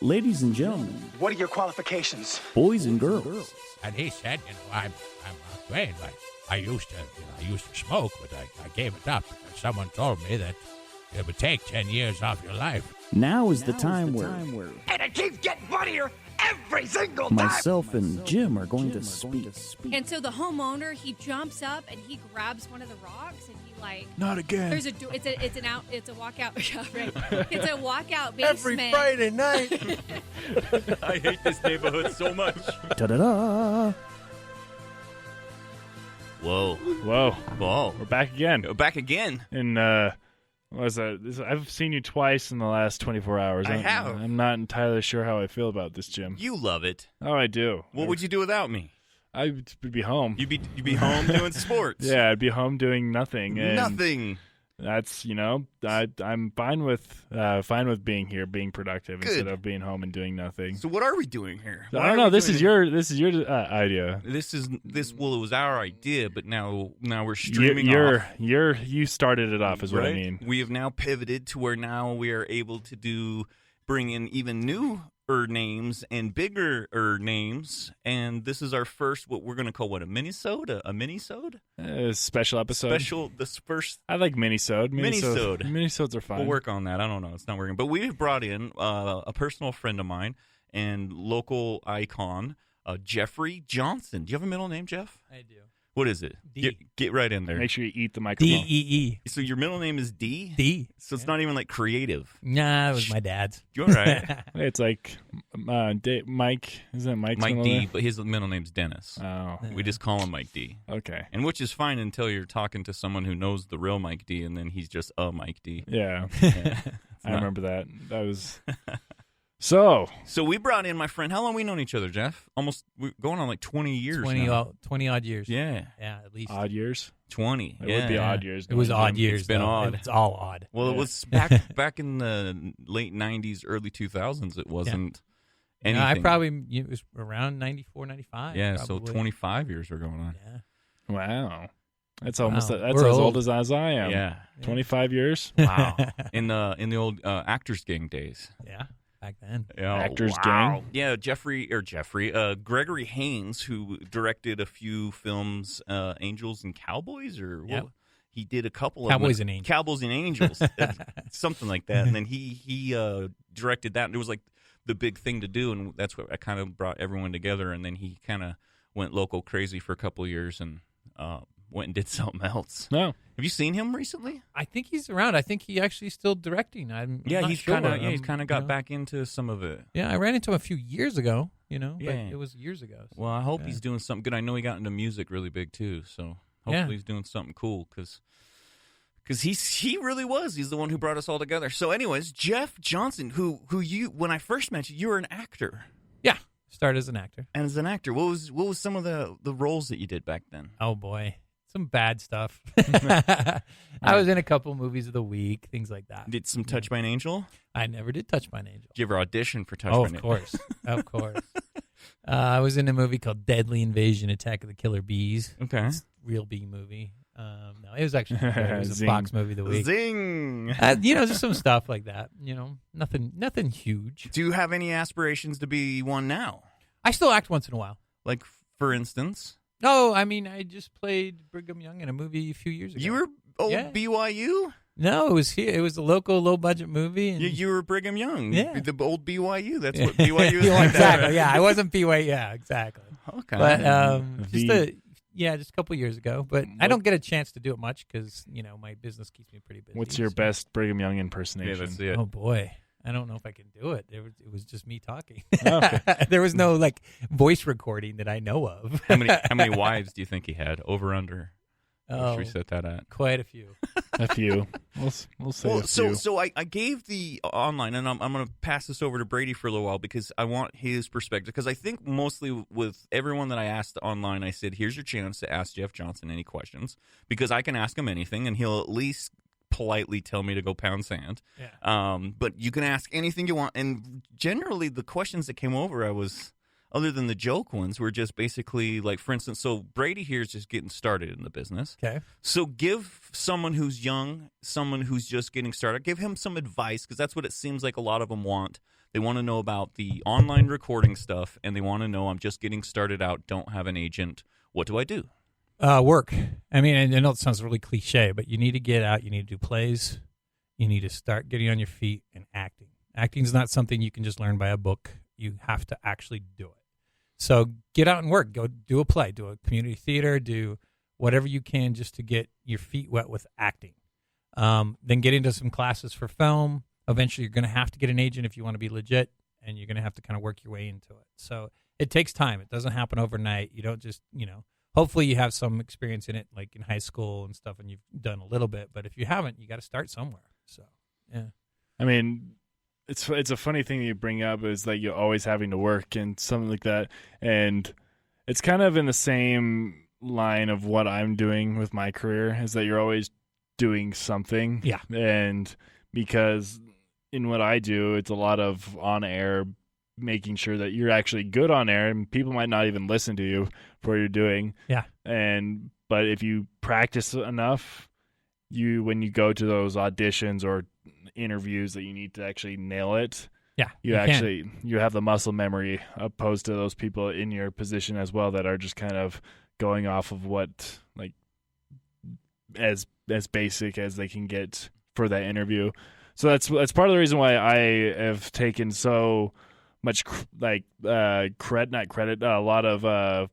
Ladies and gentlemen, What are your qualifications? boys and girls, And he said, I'm afraid. I used to smoke, but I gave it up because someone told me that it would take 10 years off your life. now is the time where And it keeps getting funnier every single time. myself and Jim are going to speak. And so the homeowner, he jumps up and he grabs one of the rocks and he Not again. There's a it's a walkout. Yeah, right. It's a walkout basement. Every Friday night. I hate this neighborhood so much. Ta-da-da! Whoa. Whoa. We're back again. Back again. And, what was that? I've seen you twice in the last 24 hours. I have. I'm not entirely sure how I feel about this, Jim. You love it. Oh, I do. What would you do without me? I would be home. You'd be home doing sports. Yeah, I'd be home doing nothing. And Nothing. That's, I'm fine with being here, being productive instead of being home and doing nothing. So what are we doing here? I don't know. This is your idea. It was our idea, but now we're streaming off. You started it off, is what I mean. We have now pivoted to where now we are able to bring in even newer names and bigger names, and this is our first, what we're going to call a minisode, a minisode? Special episode. I like minisode. Minisodes are fun. We'll work on that. I don't know. It's not working. But we've brought in a personal friend of mine and local icon, Jeffrey Johnson. Do you have a middle name, Jeff? I do. What is it? D. Get right in there. Make sure you eat the microphone. D-E-E. So your middle name is D? D. So it's not even like creative. Nah, it was my dad's. You're right. It's like Mike. Isn't it Mike's Mike middle D, name? but his middle name's Dennis. Oh. We just call him Mike D. Okay. And which is fine until you're talking to someone who knows the real Mike D, and then he's just a Mike D. Yeah. I remember that. That was... So we brought in my friend. How long have we known each other, Jeff? We're going on like 20 years 20 now. 20 odd years. Yeah. Yeah, at least. Odd years? 20. It would be odd years. It was odd years. It's been odd. It's all odd. Well, it was back in the late 90s, early 2000s. It wasn't anything. It was around 94, 95. Yeah, probably. so 25 years are going on. Yeah. Wow. That's almost Wow. that's We're as old. old as I am. Yeah. 25 years? Wow. in the old Actors Gang days. Yeah, back then. Yeah, Actors wow. Gang? Yeah, Gregory Haynes, who directed a few films, Angels and Cowboys, or Yep. he did a couple of Cowboys them. and Angels. Cowboys and Angels, something like that. And then he directed that, and it was like the big thing to do, and that's what I kind of brought everyone together. And then he kind of went local crazy for a couple of years and went and did something else. No. Have you seen him recently? I think he's around. I think he actually is still directing. I'm not He's sure. kind of got back into some of it. Yeah, I ran into him a few years ago, but Yeah. it was years ago. So. Well, I hope he's doing something good. I know he got into music really big too, so hopefully he's doing something cool because he really was. He's the one who brought us all together. So, anyways, Jeff Johnson, who you when I first met you, you were an actor. Yeah, started as an actor. And as an actor, what was some of the roles that you did back then? Oh boy, some bad stuff. I was in a couple movies of the week, things like that. Did some Touched by an Angel? I never did Touch by an Angel. Did you ever audition for Touched by an Angel? Of course. I was in a movie called Deadly Invasion: Attack of the Killer Bees. Okay. It's a real bee movie. No, it was actually good. It was a Zing. Fox movie of the week. Zing! Just some stuff like that. Nothing huge. Do you have any aspirations to be one now? I still act once in a while. Like, for instance? No, I mean, I just played Brigham Young in a movie a few years ago. You were BYU? No, it was here. It was a local low-budget movie. And You were Brigham Young. Yeah. The old BYU. That's what BYU is. Yeah, like exactly. that. Yeah, I wasn't BYU. Yeah, exactly. Okay. But just a couple years ago. But I don't get a chance to do it much because my business keeps me pretty busy. What's your best Brigham Young impersonation? Yeah, let's see it. Oh boy, I don't know if I can do it. It was just me talking. Okay. There was no voice recording that I know of. How many wives do you think he had? Over, under? What should we set that at? Quite a few. A few. We'll say a few. So I gave the online, and I'm going to pass this over to Brady for a little while because I want his perspective. Because I think mostly with everyone that I asked online, I said, here's your chance to ask Jeff Johnson any questions because I can ask him anything, and he'll at least politely tell me to go pound sand. Yeah. But you can ask anything you want. And generally, the questions that came over, other than the joke ones, were just basically like, for instance, so Brady here is just getting started in the business. Okay. So give someone who's young, someone who's just getting started, give him some advice because that's what it seems like a lot of them want. They want to know about the online recording stuff, and they want to know, I'm just getting started out, don't have an agent. What do I do? Work. I mean, I know it sounds really cliche, but you need to get out. You need to do plays. You need to start getting on your feet and acting. Acting is not something you can just learn by a book. You have to actually do it. So get out and work. Go do a play. Do a community theater. Do whatever you can just to get your feet wet with acting. Then get into some classes for film. Eventually, you're going to have to get an agent if you want to be legit, and you're going to have to kind of work your way into it. So it takes time. It doesn't happen overnight. You don't just, hopefully you have some experience in it, like in high school and stuff, and you've done a little bit. But if you haven't, you got to start somewhere. So, yeah. I mean, it's a funny thing that you bring up is like you're always having to work and something like that. And it's kind of in the same line of what I'm doing with my career is that you're always doing something. Yeah. And because in what I do, it's a lot of on air, making sure that you're actually good on air, and people might not even listen to you for what you're doing. Yeah. But if you practice enough, when you go to those auditions or interviews that you need to actually nail it, you have the muscle memory opposed to those people in your position as well that are just kind of going off of what, like, as basic as they can get for that interview. So that's part of the reason why I have taken so much a lot of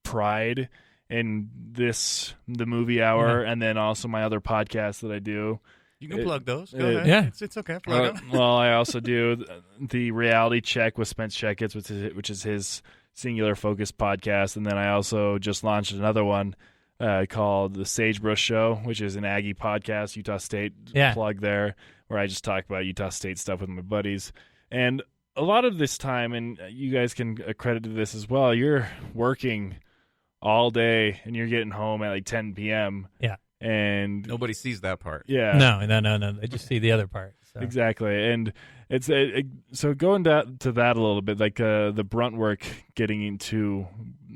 pride in the movie hour, and then also my other podcasts that I do. You can plug those. Go ahead. Yeah. It's okay. Plug them. Well, I also do the Reality Check with Spence Checkets, which is his singular focus podcast, and then I also just launched another one called The Sagebrush Show, which is an Aggie podcast, Utah State plug there, where I just talk about Utah State stuff with my buddies. And a lot of this time, and you guys can accredit to this as well, you're working all day and you're getting home at like 10 p.m. Yeah. And nobody sees that part. Yeah. No. They just see the other part. So. Exactly. And it's so going to that a little bit, like the brunt work getting into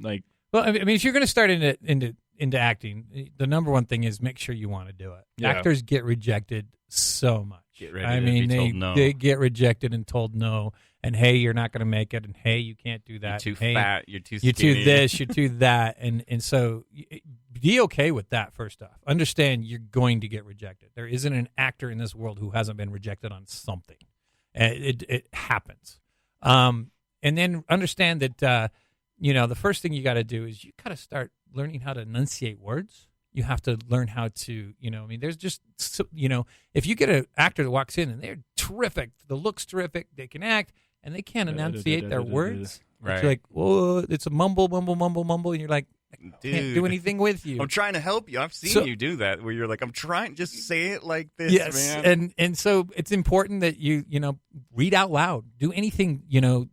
like. Well, I mean, if you're going to start into acting, the number one thing is make sure you want to do it. Yeah. Actors get rejected so much. Get ready to be told no. They get rejected and told no. And hey, you're not going to make it. And hey, you can't do that. You're too hey, fat. You're too skinny. You're too this. You're too that. And so be okay with that. First off, understand you're going to get rejected. There isn't an actor in this world who hasn't been rejected on something. It happens. And then understand that the first thing you got to do is you got to start learning how to enunciate words. You have to learn how to, there's just, if you get an actor that walks in and they're terrific, the look's terrific, they can act, and they can't enunciate their words. Right. It's like, whoa, it's a mumble, and you're like, I can't do anything with you. I'm trying to help you. I've seen you do that where you're like, I'm trying, just say it like this, man. And so it's important that you read out loud. Do anything,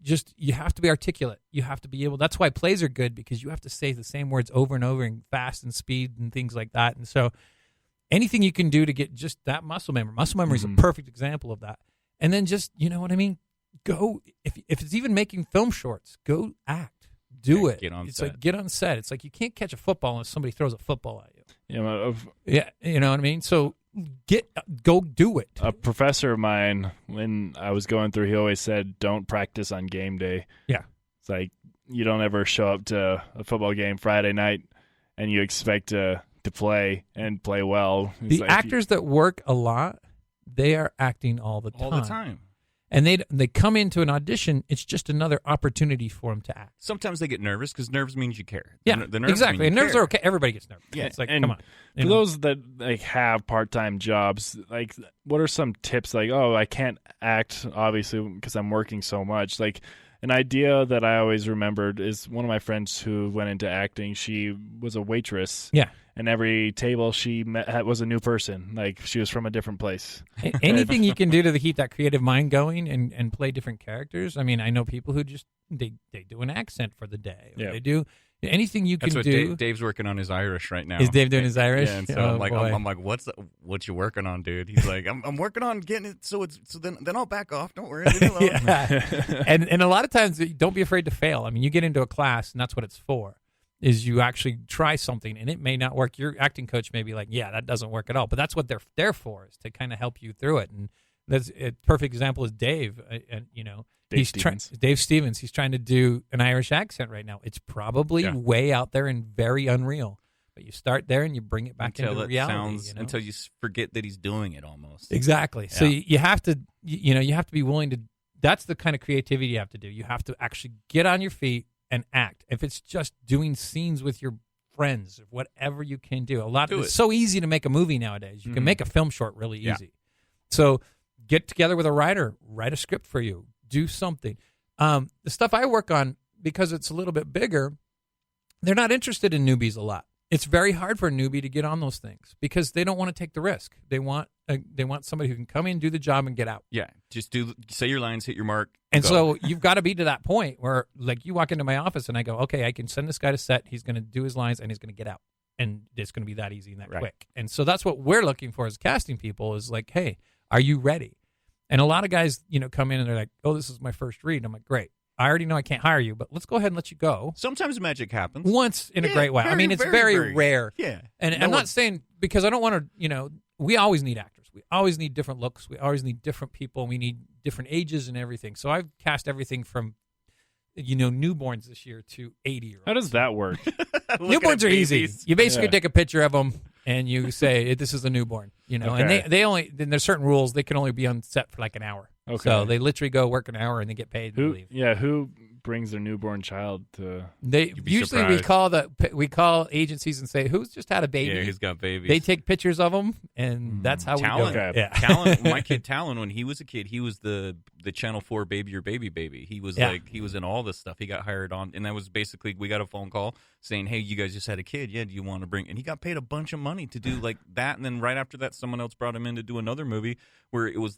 just you have to be articulate. You have to be able, that's why plays are good, because you have to say the same words over and over and fast and speed and things like that. And so anything you can do to get just that muscle memory. Muscle memory is a perfect example of that. And then just, go, if it's even making film shorts, go act. Do it. Get on it's set. Like get on set. It's like you can't catch a football unless somebody throws a football at you. Yeah, you know what I mean? So go do it. A professor of mine, when I was going through, he always said, don't practice on game day. Yeah. It's like you don't ever show up to a football game Friday night and you expect to play and play well. It's the actors that work a lot, they are acting all the time. All the time. And they come into an audition, it's just another opportunity for them to act. Sometimes they get nervous because nerves means you care. Yeah, the nerves exactly. And nerves care. are okay. Everybody gets nervous. Yeah. It's like, and come on. For those that have part-time jobs, like what are some tips? Like, I can't act, obviously, because I'm working so much. Like an idea that I always remembered is one of my friends who went into acting. She was a waitress. Yeah. And every table she met was a new person. Like she was from a different place. Anything you can do to keep that creative mind going and play different characters. I mean, I know people who just they do an accent for the day. Or they do anything you can That's what do. Dave's working on his Irish right now. Is Dave doing his Irish? Yeah, and so I'm like, what you working on, dude? He's like, I'm working on getting it so then I'll back off. Don't worry. Leave me alone. Yeah. and a lot of times, don't be afraid to fail. I mean, you get into a class, and that's what it's for. Is you actually try something and it may not work. Your acting coach may be like, yeah, that doesn't work at all. But that's what they're there for, is to kind of help you through it. And That's a perfect example is Dave, and Dave Stevens. Dave Stevens. He's trying to do an Irish accent right now. It's probably way out there and very unreal. But you start there and you bring it back into reality. Until you forget that he's doing it almost. Exactly. Yeah. So you have to, you have to be willing to. That's the kind of creativity you have to do. You have to actually get on your feet and act. If it's just doing scenes with your friends, or whatever you can do. It's so easy to make a movie nowadays. You can make a film short really easy. So get together with a writer, write a script for you, do something. The stuff I work on, because it's a little bit bigger, they're not interested in newbies a lot. It's very hard for a newbie to get on those things because they don't want to take the risk. They want somebody who can come in, do the job, and get out. Yeah, just say your lines, hit your mark. And go. so you've got to be to that point where, like, you walk into my office and I go, okay, I can send this guy to set. He's going to do his lines and he's going to get out. And it's going to be that easy and that quick. And so that's what we're looking for as casting people is like, hey, are you ready? And a lot of guys, come in and they're like, oh, this is my first read. And I'm like, great. I already know I can't hire you, but let's go ahead and let you go. Sometimes magic happens. Once in a great way. I mean, it's very rare. Yeah. And I'm not saying, because I don't want to, we always need actors. We always need different looks. We always need different people. We need different ages and everything. So I've cast everything from, newborns this year to 80-year-olds. How does that work? Newborns are easy. You basically take a picture of them and you say, this is a newborn, and they only, then there's certain rules. They can only be on set for like an hour. Okay. So they literally go work an hour and they get paid and leave. Yeah, who brings their newborn child to? We call agencies and say, who's just had a baby? Yeah, he's got babies. They take pictures of them, and that's how Talon, we do it. Okay. Talon, my kid Talon, when he was a kid, he was the Channel 4 Baby or Baby. He was he was in all this stuff. He got hired on, and that was basically, we got a phone call saying, hey, you guys just had a kid. Yeah, do you want to bring? And he got paid a bunch of money to do like that, and then right after that, someone else brought him in to do another movie where it was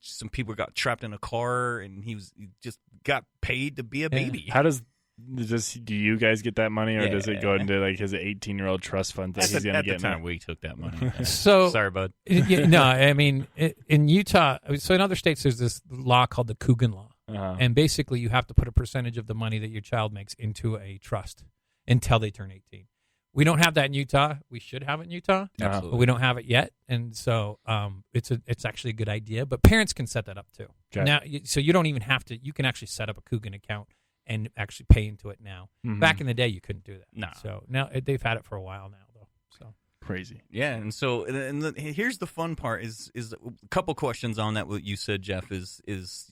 some people got trapped in a car, and he just got paid to be a baby. How do you guys get that money, or does it go into like his 18-year-old trust fund that he's going to get? At the time, we took that money. So sorry, bud. No, I mean in Utah. So in other states, there's this law called the Coogan Law, and basically you have to put a percentage of the money that your child makes into a trust until they turn 18. We don't have that in Utah. We should have it in Utah, Absolutely. but we don't have it yet. And so it's actually a good idea. But parents can set that up too. Okay. Now, so you don't even have to. You can actually set up a Coogan account and actually pay into it now. Mm-hmm. Back in the day, you couldn't do that. No. So now they've had it for a while now, though. So crazy. Yeah, and so here's the fun part is a couple questions on that. What you said, Jeff, is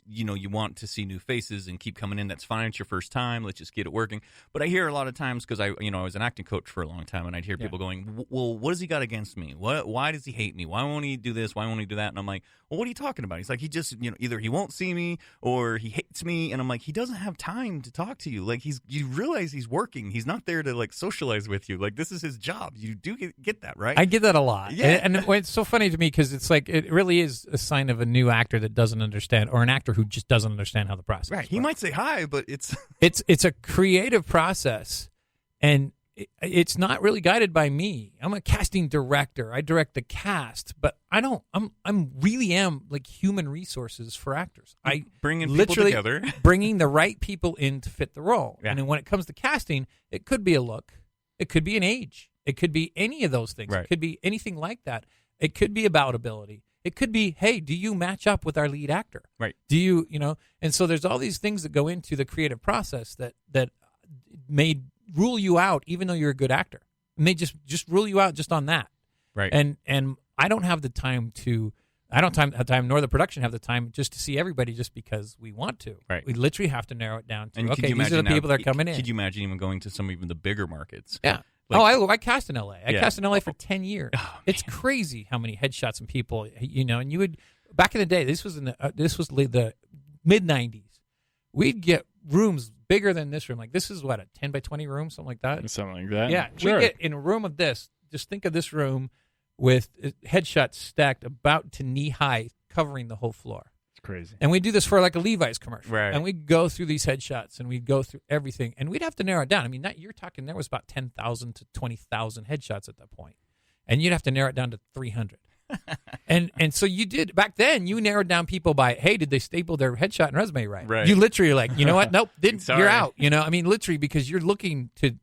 you want to see new faces and keep coming in. That's fine. It's your first time. Let's just get it working. But I hear a lot of times, because I was an acting coach for a long time, and I'd hear people going, well, what has he got against me? Why does he hate me? Why won't he do this? Why won't he do that? And I'm like, well, what are you talking about? He's like, he just either he won't see me or he hates me. And I'm like, he doesn't have time to talk to you. Like you realize he's working. He's not there to like socialize with you. Like this is his job. You do get that, right? I get that a lot. Yeah. And it's so funny to me because it's like it really is a sign of a new actor that doesn't understand, or an actor who just doesn't understand how the process works. He might say hi, but it's it's a creative process, and it's not really guided by me. I'm a casting director. I direct the cast, but I don't. I'm really am like human resources for actors. I bringing people literally together, bringing the right people in to fit the role. Yeah. And then when it comes to casting, it could be a look, it could be an age, it could be any of those things. Right. It could be anything like that. It could be about ability. It could be, hey, do you match up with our lead actor? Right. Do you, and so there's all these things that go into the creative process that may rule you out, even though you're a good actor. And they just rule you out just on that. Right. And I don't have the time have time, nor the production have the time just to see everybody just because we want to. Right. We literally have to narrow it down to, and okay, these are the people that are coming in. Could you imagine even going to some even the bigger markets? Yeah. I cast in L.A. I cast in L.A. for 10 years. Oh, it's crazy how many headshots and people, and you would, back in the day, this was the mid-90s. We'd get rooms bigger than this room. Like this is what, a 10 by 20 room, something like that? Something like that. Yeah. Sure. We get in a room of this, just think of this room with headshots stacked about to knee high, covering the whole floor. It's crazy. And we do this for like a Levi's commercial. Right. And we'd go through these headshots and we'd go through everything. And we'd have to narrow it down. I mean, you're talking, there was about 10,000 to 20,000 headshots at that point. And you'd have to narrow it down to 300. and so you did, back then, you narrowed down people by, hey, did they staple their headshot and resume right? Right. You literally are like, you know what? Nope, didn't. Sorry. You're out. I mean, literally, because you're looking to,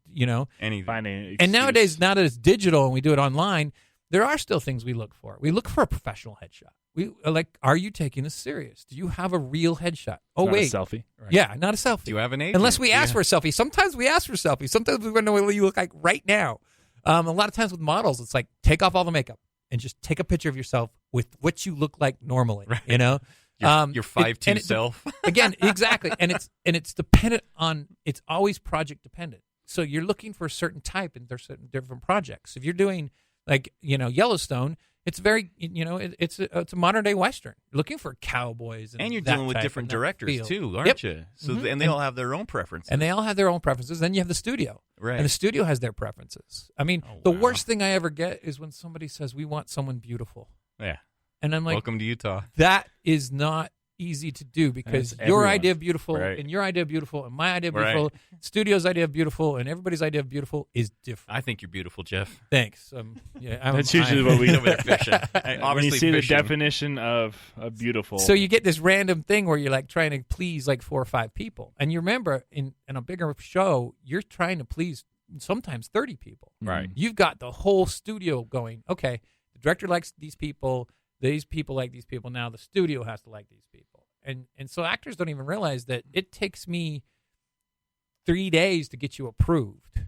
Anything. And nowadays, now that it's digital and we do it online, there are still things we look for. We look for a professional headshot. are you taking this serious? Do you have a real headshot? Oh, Not wait. a selfie. Right. Yeah, not a selfie. Do you have an agent? Unless we ask for a selfie. Sometimes we ask for selfies. Sometimes we want to know what you look like right now. A lot of times with models, it's like, take off all the makeup and just take a picture of yourself with what you look like normally, Right. you know? Your 5'2" self. Again, exactly. And it's dependent on, it's always project dependent. So you're looking for a certain type, and there's certain different projects. If you're doing like, Yellowstone, it's very, it's a modern day Western. You're looking for cowboys. And you're that dealing with type different and that directors feel. too, aren't Yep. you? So Mhm. and they all have their own preferences. And they all have their own preferences. Then you have the studio. Right. And the studio has their preferences. I mean, Oh, the wow. worst thing I ever get is when somebody says, we want someone beautiful. Yeah. And I'm like, Welcome to Utah. that is not easy to do, because That's your everyone. idea of beautiful Right. and your idea of beautiful and my idea of Right. beautiful, studio's idea of beautiful and everybody's idea of beautiful is different. I think you're beautiful, Jeff. Thanks. That's usually what we Over there fishing. When you Obviously see fishing. the definition of beautiful. So you get this random thing where you're like trying to please like 4 or 5 people. And you remember in a bigger show, you're trying to please sometimes 30 people. Right. You've got the whole studio going, okay, the director likes these people like these people, now the studio has to like these people. And so actors don't even realize that it takes me 3 days to get you approved.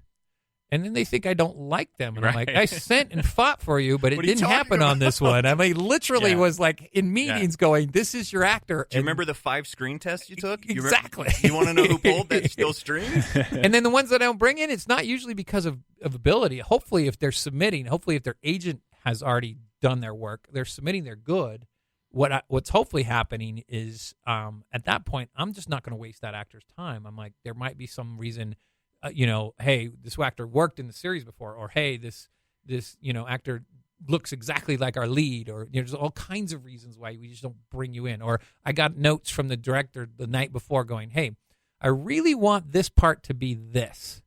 And then they think I don't like them. And I'm like, Right. I sent and fought for you, but it What are you didn't happen talking on this one. I mean, literally Yeah. was like in meetings going, this is your actor. Do you And- remember the 5 screen tests you took? Exactly. You want to know who pulled those strings? And then the ones that I don't bring in, it's not usually because of ability. Hopefully, if they're submitting, hopefully if their agent has already done their work, they're submitting, they're good. What's hopefully happening is at that point, I'm just not going to waste that actor's time. I'm like, there might be some reason, hey, this actor worked in the series before, or hey, this actor looks exactly like our lead, or there's all kinds of reasons why we just don't bring you in. Or I got notes from the director the night before going, hey, I really want this part to be this.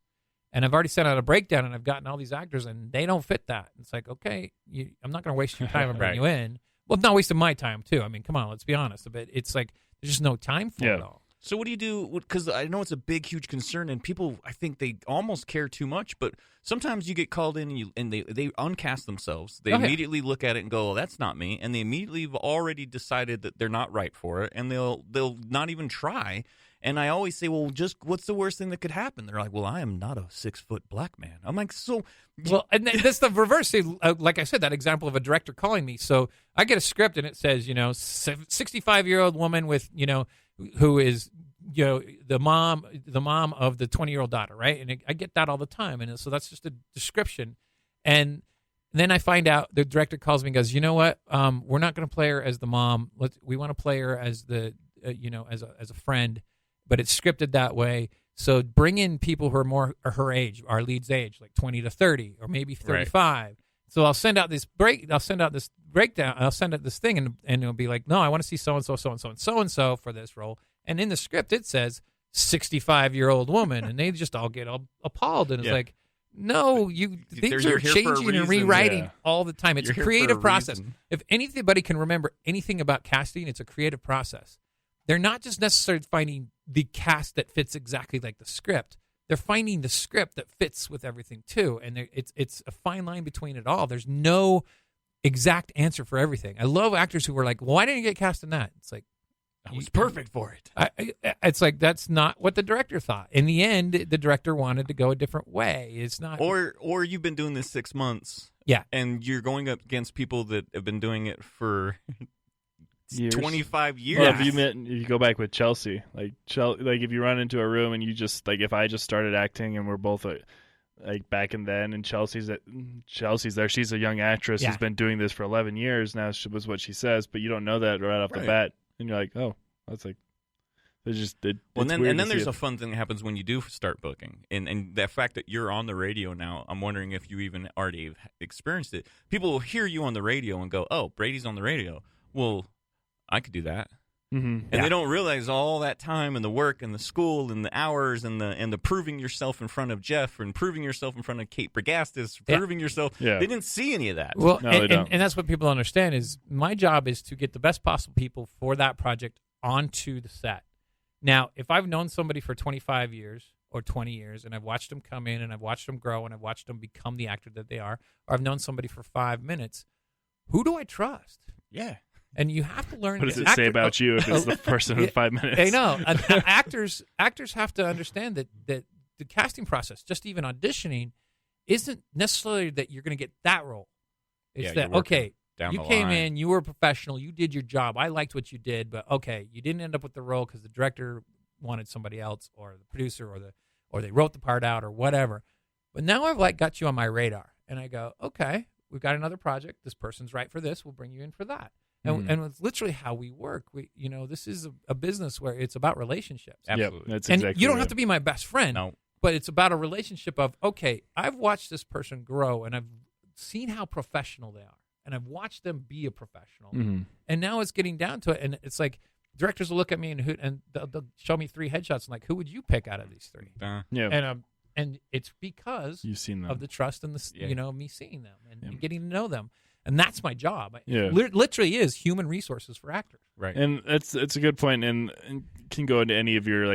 And I've already sent out a breakdown, and I've gotten all these actors, and they don't fit that. It's like, okay, I'm not going to waste your time and bring Right. you in. Well, not wasting my time, too. I mean, come on, let's be honest. But it's like there's just no time for it all. So what do you do? Because I know it's a big, huge concern, and people, I think they almost care too much. But sometimes you get called in, and they uncast themselves. They Oh, yeah. immediately look at it and go, "Oh, that's not me," and they immediately have already decided that they're not right for it, and they'll not even try. And I always say, well, just what's the worst thing that could happen? They're like, well, I am not a 6-foot black man. I'm like, so. Well, and that's the reverse. Like I said, that example of a director calling me. So I get a script, and it says, 65-year-old woman with, who is, the mom of the 20-year-old daughter, right? And I get that all the time. And so that's just a description. And then I find out the director calls me and goes, you know what? We're not going to play her as the mom. We want to play her as the, as a friend, but it's scripted that way. So bring in people who are more her age, our lead's age, like 20 to 30, or maybe 35. Right. So I'll send out this breakdown. I'll send out this thing, and it'll be like, no, I want to see so and so, so and so, and so and so for this role. And in the script, it says 65-year-old woman, and they just all get all appalled. And it's like, no, things are changing and rewriting all the time. It's a creative process. If anybody can remember anything about casting, it's a creative process. They're not just necessarily finding the cast that fits exactly like the script. They're finding the script that fits with everything too, and it's a fine line between it all. There's no exact answer for everything. I love actors who were like, well, "Why didn't you get cast in that?" It's like, I was perfect for it. It's like that's not what the director thought. In the end, the director wanted to go a different way. It's not, or you've been doing this 6 months, and you're going up against people that have been doing it for. Years. 25 years. Well, if you go back with Chelsea, like if you run into a room and you just if I just started acting and we're both like back and then, and Chelsea's there, she's a young actress who's been doing this for 11 years now. Was what she says, but you don't know that right off the bat, and you're like, oh, that's like. And then there's a fun thing that happens when you do start booking, and the fact that you're on the radio now. I'm wondering if you even already have experienced it. People will hear you on the radio and go, "Oh, Brady's on the radio." Well, I could do that, and they don't realize all that time and the work and the school and the hours and the proving yourself in front of Jeff and proving yourself in front of Kate Bergastis, proving yourself. Yeah. They didn't see any of that. Well, no, they don't. And that's what people understand is my job is to get the best possible people for that project onto the set. Now, if I've known somebody for 25 years or 20 years, and I've watched them come in and I've watched them grow and I've watched them become the actor that they are, or I've known somebody for 5 minutes, who do I trust? Yeah. And you have to learn. What does it say about you if it's the person in 5 minutes? I know. Actors have to understand that the casting process, just even auditioning, isn't necessarily that you're going to get that role. It's that, okay, you came in, you were a professional, you did your job. I liked what you did, but okay, you didn't end up with the role because the director wanted somebody else, or the producer, or they wrote the part out, or whatever. But now I've got you on my radar, and I go, okay, we've got another project. This person's right for this. We'll bring you in for that. And it's literally how we work. This is a business where it's about relationships. Absolutely. That's and exactly you don't right. have to be my best friend. No. But it's about a relationship of, okay, I've watched this person grow, and I've seen how professional they are, and I've watched them be a professional. Mm-hmm. And now it's getting down to it, and it's like directors will look at me and they'll show me 3 headshots, and like, who would you pick out of these 3? Yeah. And it's because You've seen them. of the trust and me seeing them and getting to know them. And that's my job. Yeah. Literally is human resources for actors. Right. And it's a good point, and can go into any of your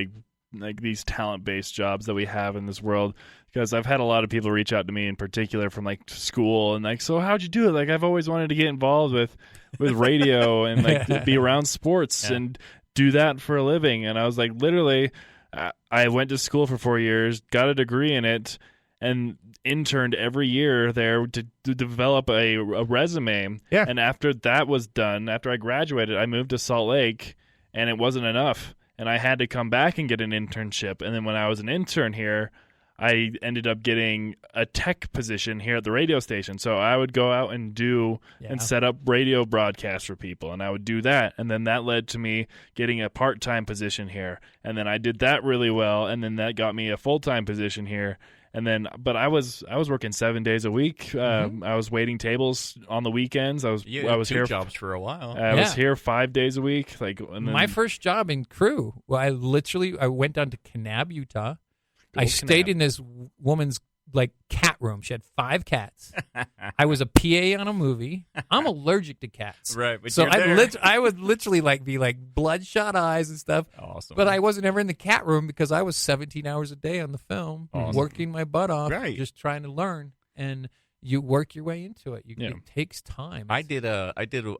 like these talent-based jobs that we have in this world, because I've had a lot of people reach out to me in particular from like school and like, so how'd you do it? Like, I've always wanted to get involved with radio and like be around sports and do that for a living. And I was like, literally, I went to school for 4 years, got a degree in it, and interned every year there to develop a resume. Yeah. And after that was done, after I graduated, I moved to Salt Lake, and it wasn't enough. And I had to come back and get an internship. And then when I was an intern here, I ended up getting a tech position here at the radio station. So I would go out and and set up radio broadcasts for people, and I would do that. And then that led to me getting a part-time position here. And then I did that really well, and then that got me a full-time position here. And then, but I was working 7 days a week. I was waiting tables on the weekends. I was two here jobs for a while. I was here 5 days a week. My first job in crew, I went down to Kanab, Utah. I stayed in this woman's like cat room. She had 5 cats. I was a PA on a movie. I'm allergic to cats, Right? But so you're I would literally be like bloodshot eyes and stuff. Awesome. But I wasn't ever in the cat room because I was 17 hours a day on the film, working my butt off, just trying to learn. And you work your way into it. It takes time. I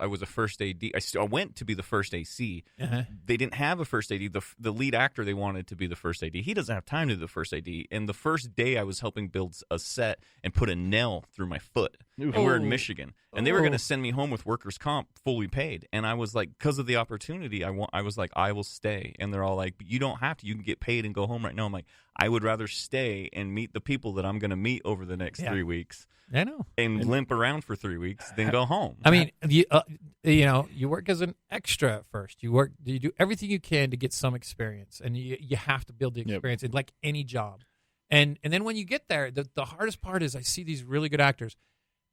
was a first AD. I went to be the first AC. They didn't have a first AD. The lead actor they wanted to be the first AD. He doesn't have time to do the first AD. And the first day I was helping build a set and put a nail through my foot. And we're in Michigan. And they were going to send me home with workers' comp fully paid. And I was like, because of the opportunity, I was like, I will stay. And they're all like, but you don't have to. You can get paid and go home right now. I'm like, I would rather stay and meet the people that I'm going to meet over the next 3 weeks. I know. And limp around for 3 weeks, then go home. I mean, you work as an extra at first. You do everything you can to get some experience, and you have to build the experience in like any job. And then when you get there, the hardest part is I see these really good actors,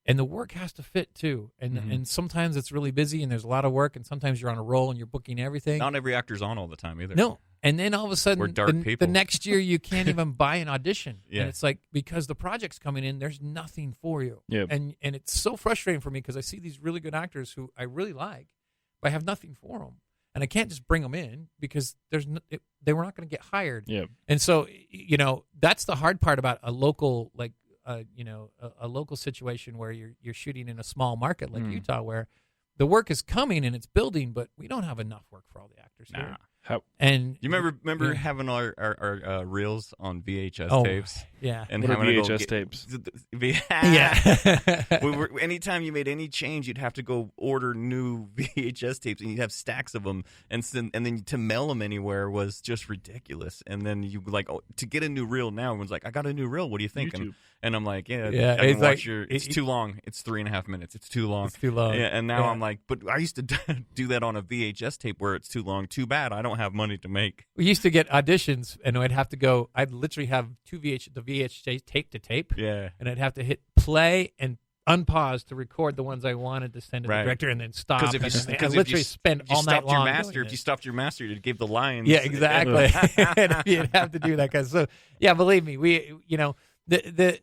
and the work has to fit too. And sometimes it's really busy and there's a lot of work, and sometimes you're on a roll and you're booking everything. Not every actor's on all the time either. No. And then all of a sudden, We're dark people. the next year you can't even buy an audition. Yeah. And it's like, because the project's coming in, there's nothing for you. Yep. And it's so frustrating for me because I see these really good actors who I really like, but I have nothing for them. And I can't just bring them in because they were not going to get hired. Yep. And so, that's the hard part about a local, a local situation where you're shooting in a small market like Utah, where the work is coming and it's building, but we don't have enough work for all the actors here. And you remember having our reels on VHS tapes? Yeah. And what are having to go VHS tapes? Yeah. Anytime you made any change, you'd have to go order new VHS tapes, and you'd have stacks of them, and then to mail them anywhere was just ridiculous. And then you to get a new reel now, everyone's like, I got a new reel. What do you think? And I'm like, it's too long. It's 3.5 minutes. It's too long. It's too long. Yeah, and now I'm like, but I used to do that on a VHS tape where it's too long. Too bad. I don't have money to make. We used to get auditions, and I'd literally have the VHS tape to tape. Yeah. And I'd have to hit play and unpause to record the ones I wanted to send to the director, and then stop. Because I literally spend all night long. If you stopped your master, you'd give the lines. Yeah, exactly. And you'd have to do that. So, yeah, believe me,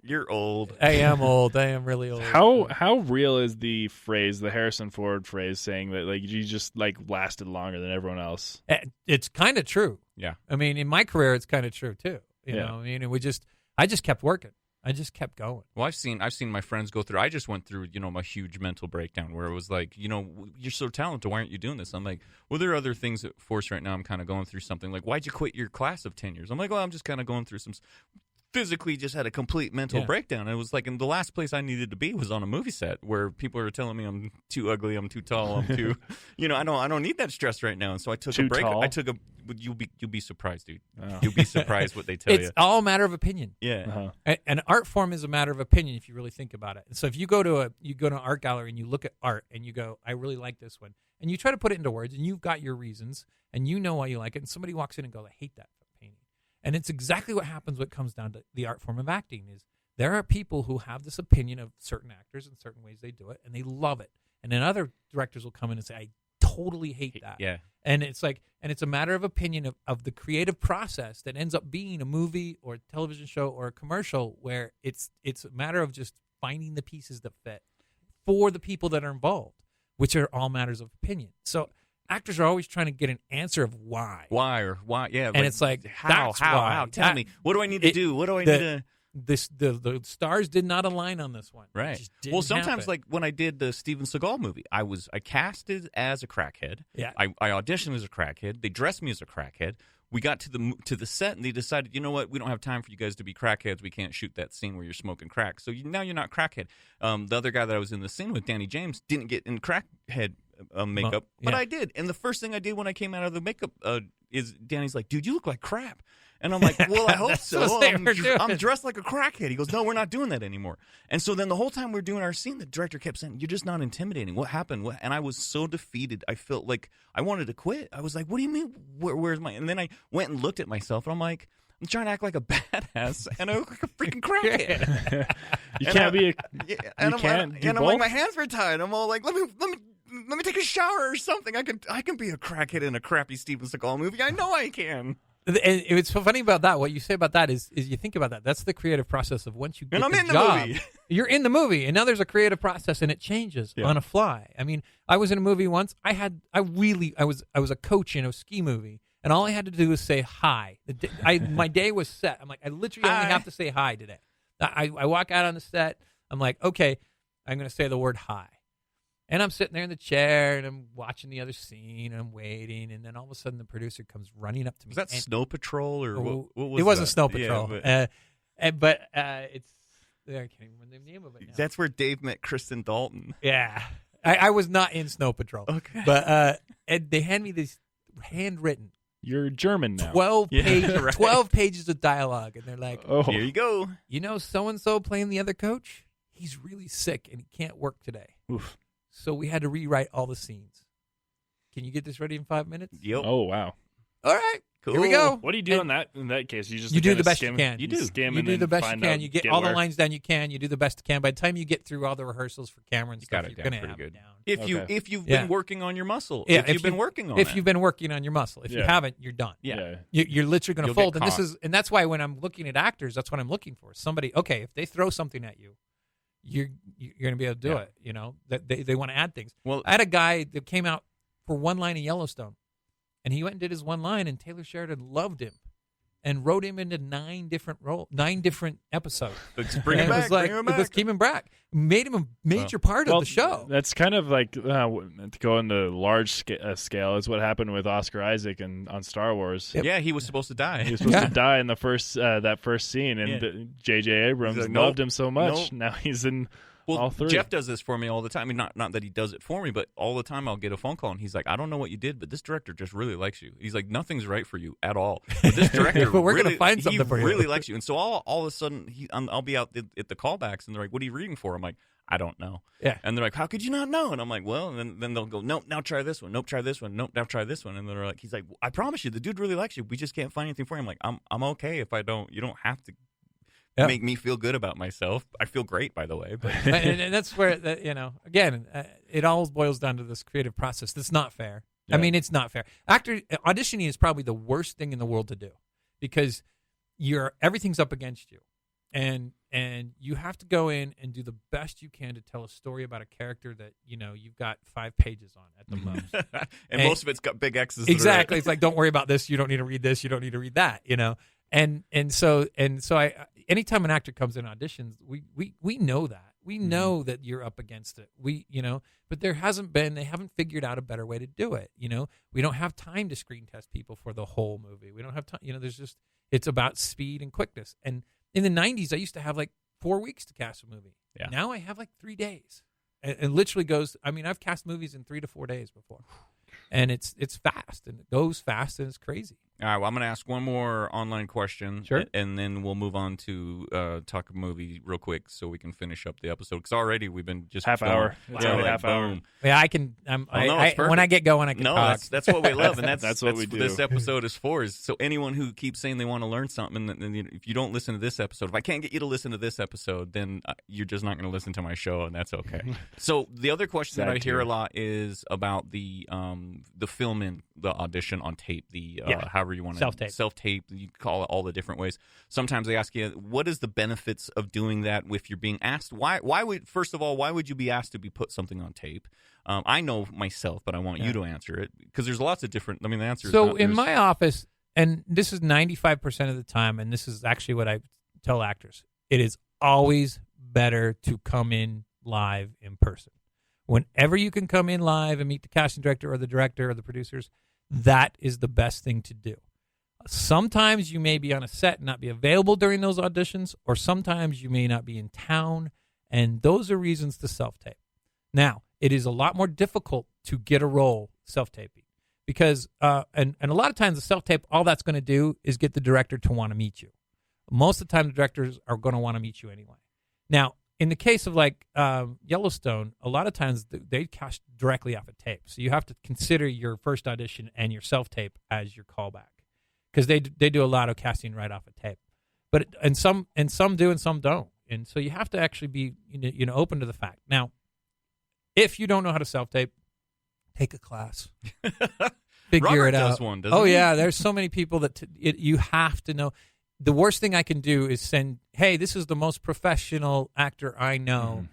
you're old. I am old. I am really old. How real is the Harrison Ford phrase saying that you just lasted longer than everyone else? It's kind of true. Yeah. I mean, in my career, it's kind of true too. You know, I mean, I just kept working. I just kept going. Well, I've seen my friends go through. I just went through, a huge mental breakdown where it was like, you're so talented. Why aren't you doing this? I'm like, well, there are other things at Force right now. I'm kind of going through something. Like, why'd you quit your class of 10 years? I'm like, well, I'm just kind of going through some. Physically, just had a complete mental breakdown. It was like, in the last place I needed to be was on a movie set where people are telling me I'm too ugly, I'm too tall, I'm too, I don't need that stress right now. And so I took a break. Tall? I took a. You'll be surprised, dude. Oh. You'll be surprised what they tell you. It's all a matter of opinion. Yeah. An art form is a matter of opinion if you really think about it. And so if you go to an art gallery and you look at art and you go, I really like this one, and you try to put it into words and you've got your reasons and you know why you like it, and somebody walks in and goes, I hate that painting. And it's exactly what happens when it comes down to the art form of acting is there are people who have this opinion of certain actors and certain ways they do it, and they love it. And then other directors will come in and say, I totally hate that. Yeah. And it's a matter of opinion of the creative process that ends up being a movie or a television show or a commercial where it's a matter of just finding the pieces that fit for the people that are involved, which are all matters of opinion. So actors are always trying to get an answer of why. Why, yeah. And it's like, how? Tell me. What do I need to do? What do I need to... The stars did not align on this one. Right. It just didn't Well, sometimes, happen. like when I did the Steven Seagal movie, I casted as a crackhead. Yeah. I auditioned as a crackhead. They dressed me as a crackhead. We got to the set, and they decided, you know what? We don't have time for you guys to be crackheads. We can't shoot that scene where you're smoking crack. So now you're not crackhead. The other guy that I was in the scene with, Danny James, didn't get in crackhead makeup, but I did. And the first thing I did when I came out of the makeup is Danny's like, dude, you look like crap. And I'm like, well, I hope so. I'm dressed like a crackhead. He goes, no, we're not doing that anymore. And so then the whole time we're doing our scene, the director kept saying, you're just not intimidating. What happened? And I was so defeated. I felt like I wanted to quit. I was like, what do you mean? Where's my... And then I went and looked at myself, and I'm like, I'm trying to act like a badass, and I look like a freaking crackhead. You can't be a... And you can't do I'm both? like, my hands were tied. I'm all like, let me take a shower or something. I can be a crackhead in a crappy Steven Seagal movie. I know I can. And it's so funny about that. What you say about that is you think about that. That's the creative process of once you get And I'm the in the job, movie. You're in the movie, and now there's a creative process, and it changes on a fly. I mean, I was in a movie once. I was a coach in a ski movie, and all I had to do was say hi. My day was set. I'm like, I literally only have to say hi today. I walk out on the set. I'm like, okay, I'm going to say the word hi. And I'm sitting there in the chair, and I'm watching the other scene, and I'm waiting, and then all of a sudden the producer comes running up to me. Was that Snow Patrol or what was it wasn't that? Snow Patrol. Yeah, but it's I can't even remember the name of it now. That's where Dave met Kristen Dalton. Yeah. I was not in Snow Patrol. Okay. But and they hand me this handwritten You're German now. 12 pages, right. 12 pages of dialogue, and they're like, Oh, Here you go. so-and-so playing the other coach, he's really sick, and he can't work today. oof. So we had to rewrite all the scenes. Can you get this ready in 5 minutes? Yep. Oh, wow. All right. Cool. Here we go. What do you do in that case? You just You do kinda the best skim, you can. You do. Skim You and do then the best you find can. out, You get get all where. the lines down you can. You do the best you can. By the time you get through all the rehearsals for camera and You stuff, got it you're down going to pretty have good. it down. If you've been working on your muscle, Yeah, if you've been working on if it. you've been working on your muscle. If you Yeah. haven't, you're done. Yeah. You're literally going to You'll fold. get And caught. that's why when I'm looking at actors, that's what I'm looking for. Somebody, okay, if they throw something at you, you're going to be able to do Yeah. it. You know, that they want to add things. Well, I had a guy that came out for one line in Yellowstone, and he went and did his one line, and Taylor Sheridan loved him and wrote him into 9 different episodes. let's bring And him it back. was like, bring him let's back. keep him back. Made him a major part of the show. That's kind of like to go into large scale is what happened with Oscar Isaac on Star Wars. Yep. Yeah, he was supposed to die. He was supposed to die in the first that first scene, and J.J. Abrams He's like, loved nope, him so much. nope. Now he's in Well, all 3. Jeff does this for me all the time. I mean, not that he does it for me, but all the time I'll get a phone call, and he's like, I don't know what you did, but this director just really likes you. He's like, nothing's right for you at all. But this director But we're really, gonna find something he for you. really likes you. And so all of a sudden, I'll be out at the callbacks, and they're like, what are you reading for? I'm like, I don't know. Yeah. And they're like, how could you not know? And I'm like, well, and then they'll go, nope, now try this one. Nope, try this one. Nope, now try this one. And they're like, he's like, I promise you, the dude really likes you. We just can't find anything for him. I'm like, I'm okay if I don't. You don't have to make me feel good about myself. I feel great, by the way. But and that's where, again, it all boils down to this creative process. That's not fair. Yeah. I mean, it's not fair. Auditioning is probably the worst thing in the world to do because everything's up against you. And you have to go in and do the best you can to tell a story about a character that, you've got 5 pages on at the most. and most of it's got big X's. Exactly. It's like, don't worry about this. You don't need to read this. You don't need to read that, And so anytime an actor comes in auditions, we know that. We know that you're up against it. But they haven't figured out a better way to do it. We don't have time to screen test people for the whole movie. We don't have time. It's about speed and quickness. And in the 90s, I used to have like 4 weeks to cast a movie. Yeah. Now I have like 3 days. It literally goes, I've cast movies in 3 to 4 days before. And it's fast, and it goes fast, and it's crazy. All right, well, I'm going to ask one more online question, Sure. And then we'll move on to talk a movie real quick so we can finish up the episode. Because already we've been just half going. hour. It's already half hour. Boom. Yeah, I can. When I get going, I can. No, talk. that's what we love, and That's what we do. This episode is for. Is so anyone who keeps saying they want to learn something, and if you don't listen to this episode, if I can't get you to listen to this episode, then you're just not going to listen to my show, and that's okay. So the other question that I hear a lot is about the filming, the audition on tape, however you want to self-tape, you call it all the different ways. Sometimes they ask you, what is the benefits of doing that if you're being asked? Why would you be asked to put something on tape? I know myself, but I want you to answer it because there's lots of different, the answer is So in my office, and this is 95% of the time, and this is actually what I tell actors, it is always better to come in live in person. Whenever you can come in live and meet the casting director or the director or the producers, that is the best thing to do. Sometimes you may be on a set and not be available during those auditions, or sometimes you may not be in town, and those are reasons to self-tape. Now, it is a lot more difficult to get a role self-taping because, and a lot of times the self-tape, all that's going to do is get the director to want to meet you. Most of the time, the directors are going to want to meet you anyway. Now, in the case of like Yellowstone, a lot of times they cast directly off of tape. So you have to consider your first audition and your self-tape as your callback because they do a lot of casting right off of tape. But and some do and some don't. And so you have to actually be open to the fact. Now, if you don't know how to self-tape, take a class. Figure Robert it out. Does one, doesn't he? Yeah, there's so many people that you have to know. The worst thing I can do is send, hey, this is the most professional actor I know. Mm-hmm.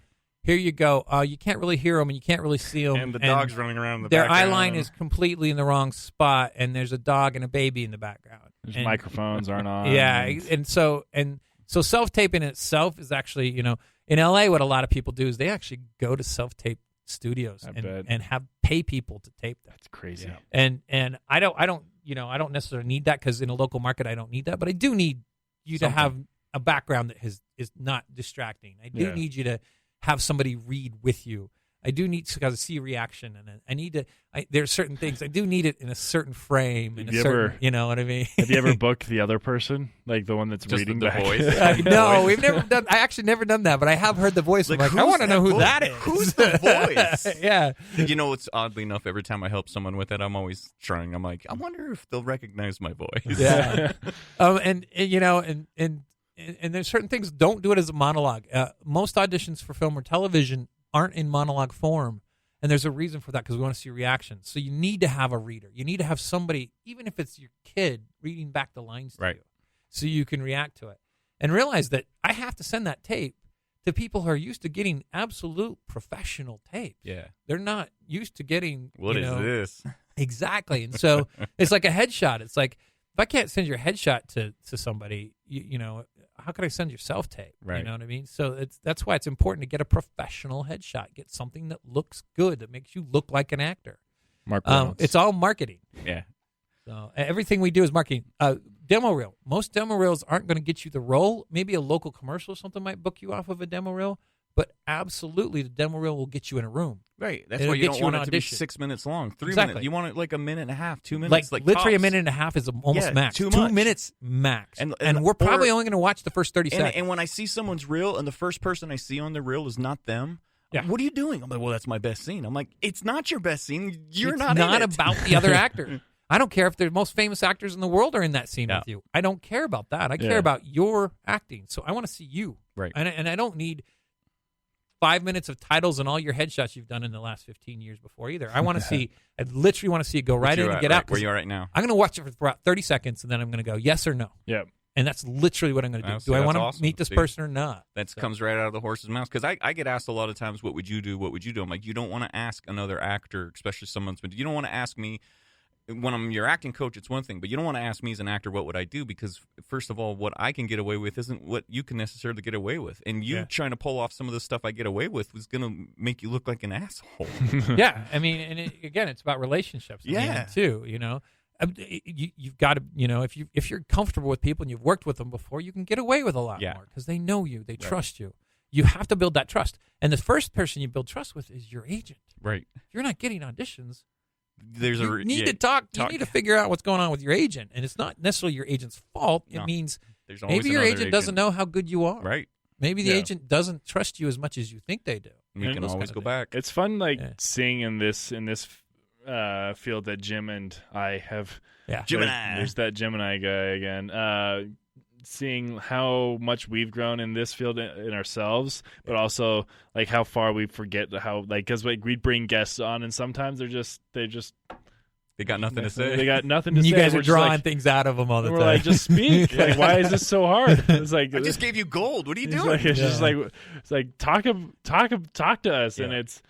Here you go. You can't really hear them and you can't really see them. And the dog's running around in the background. background. Their eye line is completely in the wrong spot, and there's a dog and a baby in the background. There's microphones aren't on. Yeah, and so self-taping in itself is actually, in LA, what a lot of people do is they actually go to self-tape studios and have pay people to tape that. That's crazy. Yeah. And I don't necessarily need that because in a local market I don't need that, but I do need you to have a background that is not distracting. I do need you to have somebody read with you. I do need to see a reaction, and I need to. There's certain things I do need it in a certain frame. You know what I mean? Have you ever booked the other person, like the one that's just reading the back? voice? No, we've never done. I actually never done that, but I have heard the voice. Like, I want to know who that is. Who's the voice? Yeah. It's oddly enough, every time I help someone with it, I'm always trying. I'm like, I wonder if they'll recognize my voice. Yeah. And there's certain things. Don't do it as a monologue. Most auditions for film or television aren't in monologue form, and there's a reason for that because we want to see reactions. So you need to have a reader. You need to have somebody, even if it's your kid, reading back the lines to you, so you can react to it. And realize that I have to send that tape to people who are used to getting absolute professional tape. Yeah, they're not used to getting. What is this? Exactly, and so it's like a headshot. It's like if I can't send your headshot to somebody, how could I send your self-tape? Right. You know what I mean? So that's why it's important to get a professional headshot. Get something that looks good, that makes you look like an actor. It's all marketing. Yeah. So everything we do is marketing. Demo reel. Most demo reels aren't going to get you the role. Maybe a local commercial or something might book you off of a demo reel. But absolutely, the demo reel will get you in a room. Right. That's why you don't want it to be 6 minutes long. 3 minutes. You want it like a minute and a half, 2 minutes. Like tops. literally a minute and a half is almost max. Too 2 much. minutes max. And we're probably only going to watch the first 30 seconds. And when I see someone's reel and the first person I see on the reel is not them, what are you doing? I'm like, well, that's my best scene. I'm like, it's not your best scene. It's not in it. About the other actor. I don't care if the most famous actors in the world are in that scene with you. I don't care about that. I care about your acting. So I want to see you. Right. And I don't need 5 minutes of titles and all your headshots you've done in the last 15 years before either. I want to see, I literally want to see it go right in and get out. Where you are right now. I'm going to watch it for about 30 seconds, and then I'm going to go yes or no. Yep. And that's literally what I'm going to do. Do I want to meet this person or not? That comes right out of the horse's mouth. Because I get asked a lot of times, what would you do? What would you do? I'm like, you don't want to ask another actor, especially someone's been, you don't want to ask me, when I'm your acting coach, it's one thing, but you don't want to ask me as an actor what would I do, because first of all, what I can get away with isn't what you can necessarily get away with, and you trying to pull off some of the stuff I get away with was going to make you look like an asshole. Yeah, I mean, and again, it's about relationships. In the end, too. You've got to, if you're comfortable with people and you've worked with them before, you can get away with a lot more because they know you, they trust you. You have to build that trust, and the first person you build trust with is your agent. Right. If you're not getting auditions, you need to talk. You need to figure out what's going on with your agent, and it's not necessarily your agent's fault. It means maybe your agent doesn't know how good you are. Right. Maybe the agent doesn't trust you as much as you think they do. You can always go back. It's fun, seeing in this field that Jim and I have. Yeah. Gemini. There's that Gemini guy again. Seeing how much we've grown in this field in ourselves, but also like how far we forget how, like, because we'd bring guests on and sometimes they got nothing to say. They got nothing to say. You guys are drawing like, things out of them all the time. We're like, just speak. Like, why is this so hard? It's like I just gave you gold. What are you doing? It's just like talk to us, and it's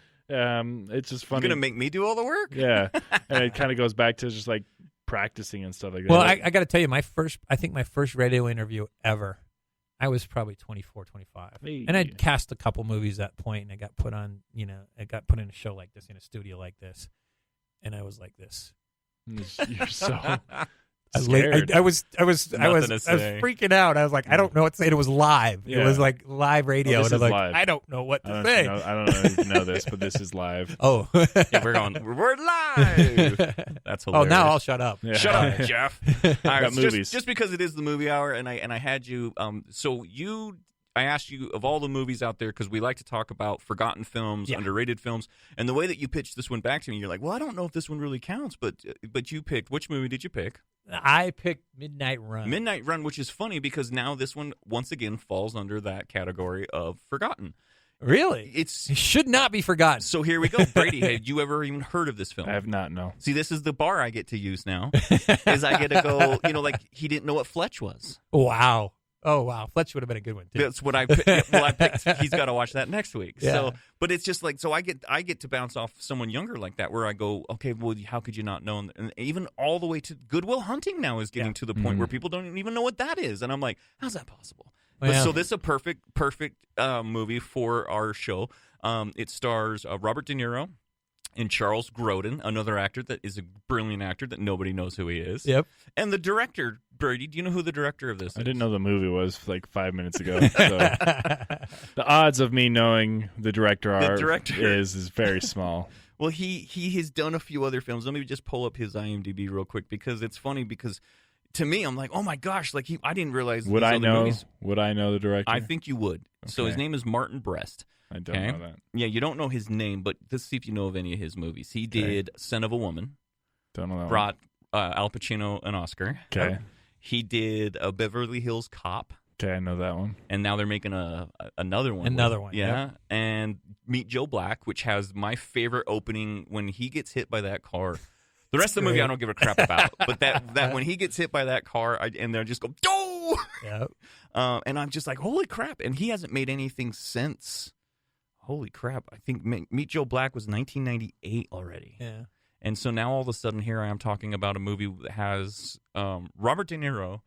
just funny. You're gonna make me do all the work? Yeah, and it kind of goes back to just like practicing and stuff like that. Well, I got to tell you, my first radio interview ever, I was probably 24, 25. Hey. And I'd cast a couple movies at that point, and I got put on, I got put in a show like this, in a studio like this. And I was like this. You're so scared. I was Nothing to say. freaking out. I was like, I don't know what to say. It was live. Yeah. It was like live radio. Oh, this and I was is like, live. I don't know what to say. I don't know if you know this, but this is live. Oh. Yeah, we're live. That's hilarious. Oh, now I'll shut up. Yeah. Shut up, Jeff. All right, Got movies. Just because it is the movie hour, and I had you. I asked you of all the movies out there, because we like to talk about forgotten films, underrated films, and the way that you pitched this one back to me, you're like, well, I don't know if this one really counts, but you picked. Which movie did you pick? I picked Midnight Run. Midnight Run, which is funny because now this one once again falls under that category of forgotten. Really? It should not be forgotten. So here we go. Brady, had you ever even heard of this film? I have not, no. See, this is the bar I get to use now, is I get to go, like he didn't know what Fletch was. Wow. Oh, wow. Fletch would have been a good one, too. That's what I picked. Well, I picked. He's got to watch that next week. Yeah. So, but it's just like, so I get to bounce off someone younger like that, where I go, okay, well, how could you not know? And even all the way to Good Will Hunting now is getting to the point where people don't even know what that is, and I'm like, how's that possible? But, so this is a perfect movie for our show. It stars Robert De Niro and Charles Grodin, another actor that is a brilliant actor that nobody knows who he is. Yep. And the director, Brady, do you know who the director of this is? I didn't know the movie was like 5 minutes ago. So the odds of me knowing the director is very small. Well, he has done a few other films. Let me just pull up his IMDb real quick, because it's funny, because to me, I'm like, oh my gosh, like I didn't realize. Would I know? Movies. Would I know the director? I think you would. Okay. So his name is Martin Brest. I don't know that. Yeah, you don't know his name, but let's see if you know of any of his movies. He did Son of a Woman. Don't know that. Brought Al Pacino an Oscar. Okay. He did a Beverly Hills Cop. Okay, I know that one. And now they're making another one. Yeah. Yep. And Meet Joe Black, which has my favorite opening when he gets hit by that car. The rest of the movie I don't give a crap about, but that when he gets hit by that car, and they're just go, "Oh!" Yep. And I'm just like, holy crap! And he hasn't made anything since. Holy crap! I think Meet Joe Black was 1998 already. Yeah. And so now all of a sudden, here I am talking about a movie that has Robert De Niro,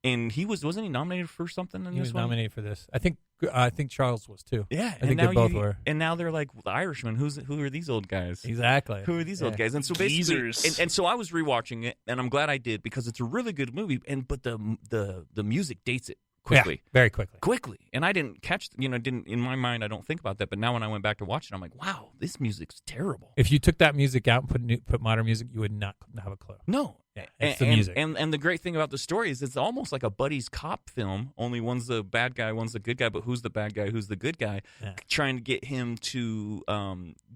and wasn't he nominated for something in He this was one? nominated for this. I think Charles was too. Yeah, I think they both were. And now they're like, the Irishman. Who are these old guys? Exactly. Who are these old guys? And so basically, and so I was rewatching it, and I'm glad I did, because it's a really good movie. But the music dates it quickly, very quickly. And I didn't catch, didn't in my mind. I don't think about that. But now when I went back to watch it, I'm like, wow, this music's terrible. If you took that music out and put modern music, you would not have a clue. No. Yeah, it's the music. And the great thing about the story is it's almost like a buddy's cop film, only one's the bad guy, one's the good guy, but who's the bad guy, who's the good guy, trying to get him to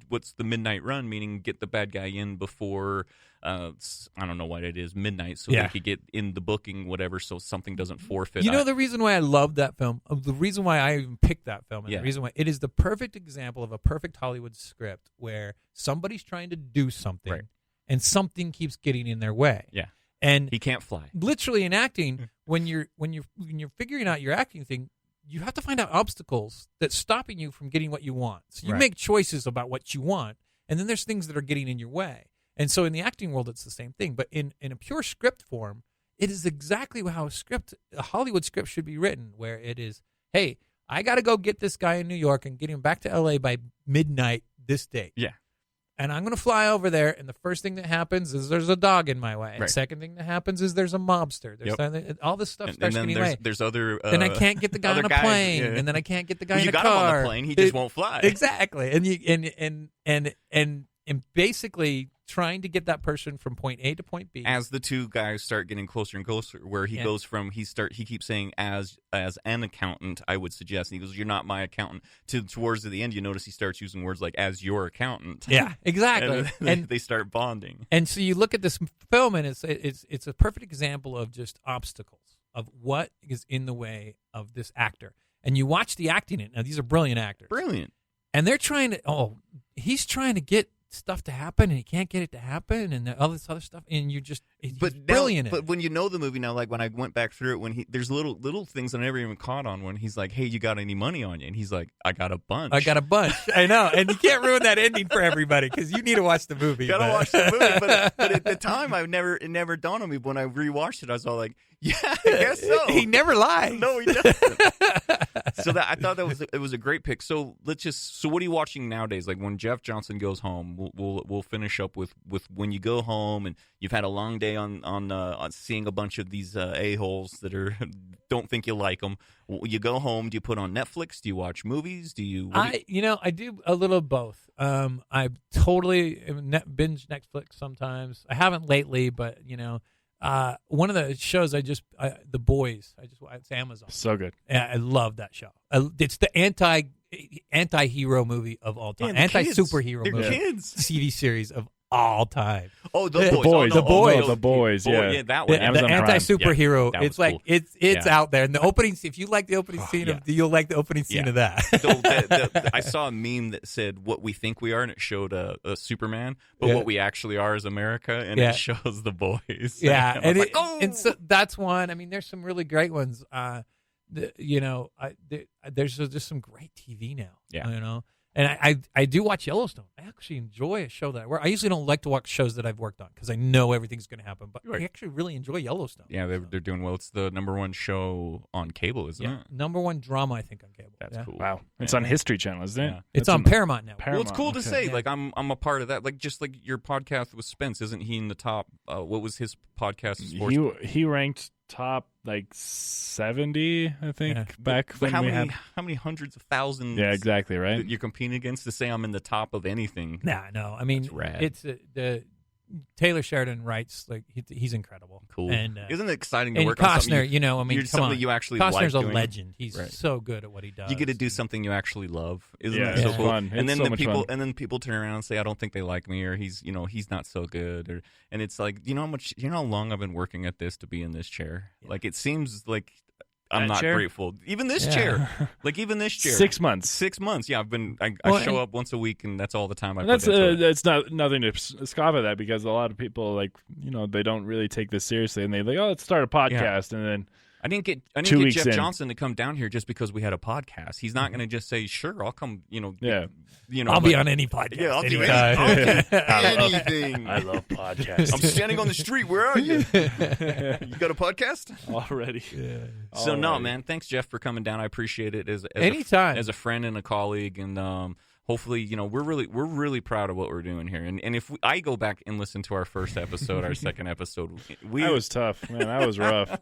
what's the midnight run, meaning get the bad guy in before, I don't know what it is, midnight, so they could get in the booking, whatever, so something doesn't forfeit. You know the reason why I love that film, the reason why I even picked that film, and the reason why it is the perfect example of a perfect Hollywood script where somebody's trying to do something, right, and something keeps getting in their way. Yeah. And he can't fly. Literally in acting, when you're figuring out your acting thing, you have to find out obstacles that's stopping you from getting what you want. So you make choices about what you want, and then there's things that are getting in your way. And so in the acting world, it's the same thing. But in a pure script form, it is exactly how a Hollywood script should be written, where it is, hey, I got to go get this guy in New York and get him back to L.A. by midnight this date. Yeah. And I'm going to fly over there, and the first thing that happens is there's a dog in my way. And Right. second thing that happens is there's a mobster. There's all this stuff starts and then getting right. there's other. Then I can't get the guy other on a guys, plane, yeah. and then I can't get the guy Well, in you a got car. him on the plane, he just won't fly. Exactly, and basically trying to get that person from point A to point B. As the two guys start getting closer and closer, where he goes from he keeps saying as an accountant, I would suggest. And he goes, "You're not my accountant." Towards the end, you notice he starts using words like "as your accountant." Yeah, exactly. and they start bonding. And so you look at this film, and it's a perfect example of just obstacles of what is in the way of this actor. And you watch the acting in it. Now, these are brilliant actors. Brilliant. And they're trying to, he's trying to get stuff to happen, and he can't get it to happen, and all this other stuff, and he's brilliant. But when you know the movie now, like when I went back through it, there's little things I never even caught on. When he's like, "Hey, you got any money on you?" And he's like, "I got a bunch." I know, and you can't ruin that ending for everybody because you need to watch the movie. Gotta watch the movie, but at the time, it never dawned on me. When I rewatched it, I was all like, "Yeah, I guess so." He never lies. No, he doesn't. So I thought it was a great pick. So so what are you watching nowadays? Like when Jeff Johnson goes home, we'll finish up with when you go home and you've had a long day on seeing a bunch of these a-holes that don't think you like them. You go home. Do you put on Netflix? Do you watch movies? I do a little of both. I totally binge Netflix sometimes. I haven't lately, but one of the shows The Boys. It's Amazon. So good. Yeah, I love that show. It's the anti-hero movie of all time. Yeah, Anti-superhero movie. Kids. TV series of all time. Oh, The Boys. Yeah, that one. The Amazon Prime. anti-superhero. Yeah, that it's was like cool. it's out there. And the opening. If you like the opening scene you'll like the opening scene of that. I saw a meme that said what we think we are, and it showed a Superman, but what we actually are is America, and it shows The Boys. Yeah, and, and so that's one. I mean, there's some really great ones. There's just some great TV now. Yeah. And I do watch Yellowstone. I actually enjoy a show that I usually don't like to watch shows that I've worked on because I know everything's going to happen. But I actually really enjoy Yellowstone. Yeah, they're doing well. It's the #1 show on cable, isn't it? #1 drama, I think, on cable. That's cool. Wow, it's on History Channel, isn't it? Yeah. It's on Paramount Network. Well, it's cool to say. Like I'm a part of that. Like just like your podcast with Spence, isn't he in the top? What was his podcast? He ranked top like 70, I think, back when how we many had. how many hundreds of thousands? Yeah, exactly right. That you're competing against to say I'm in the top of anything. No. I mean, That's rad. it's the Taylor Sheridan writes like he's incredible. Cool. And isn't it exciting to and work on something? Costner, something you actually Costner's like a doing? legend. He's so good at what he does. You get to do something you actually love. Isn't Yeah, that so it's cool? fun. And It's then so much fun. and then people turn around and say, I don't think they like me, or he's not so good, and it's like, you know how long I've been working at this to be in this chair? Yeah. Like it seems like I'm That not chair? grateful. Even this chair. Like even this chair. 6 months. 6 months. Yeah, I show up once a week, and that's all the time I And put into it. that's nothing to scoff at that, because a lot of people they don't really take this seriously, and they like, let's start a podcast, and then I didn't get 2 weeks Jeff in. Johnson to come down here just because we had a podcast. He's not going to just say, "Sure, I'll come." I'll be on any podcast. Yeah, I'll do anytime. anything. I love podcasts. I'm standing on the street. Where are you? You got a podcast already. So no, man. Thanks, Jeff, for coming down. I appreciate it as anytime as a friend and a colleague, and hopefully, we're really proud of what we're doing here. And if I go back and listen to our first episode, our second episode, that was tough, man. That was rough.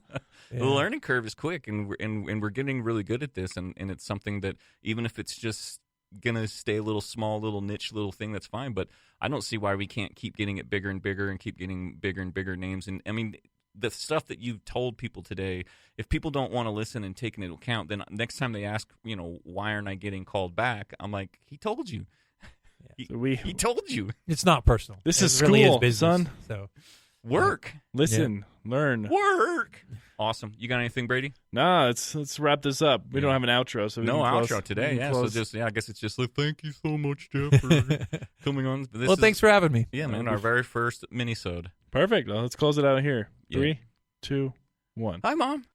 The learning curve is quick, and we're getting really good at this, and it's something that even if it's just gonna stay a little small, little niche, little thing, that's fine. But I don't see why we can't keep getting it bigger and bigger, and keep getting bigger and bigger names. And I mean, the stuff that you've told people today, if people don't want to listen and take it into account, then next time they ask, why aren't I getting called back? I'm like, he told you. He told you. It's not personal. This it is really school, is business, son. So work, listen, learn, work. Awesome. You got anything, Brady? No, let's wrap this up. We don't have an outro, so we no can outro today. Yeah, close. so I guess it's just like, thank you so much, Jeff, for coming on. Thanks for having me. Yeah, man, our very first mini-sode. Perfect. Well, let's close it out here. Yeah. 3, 2, 1. Hi, Mom.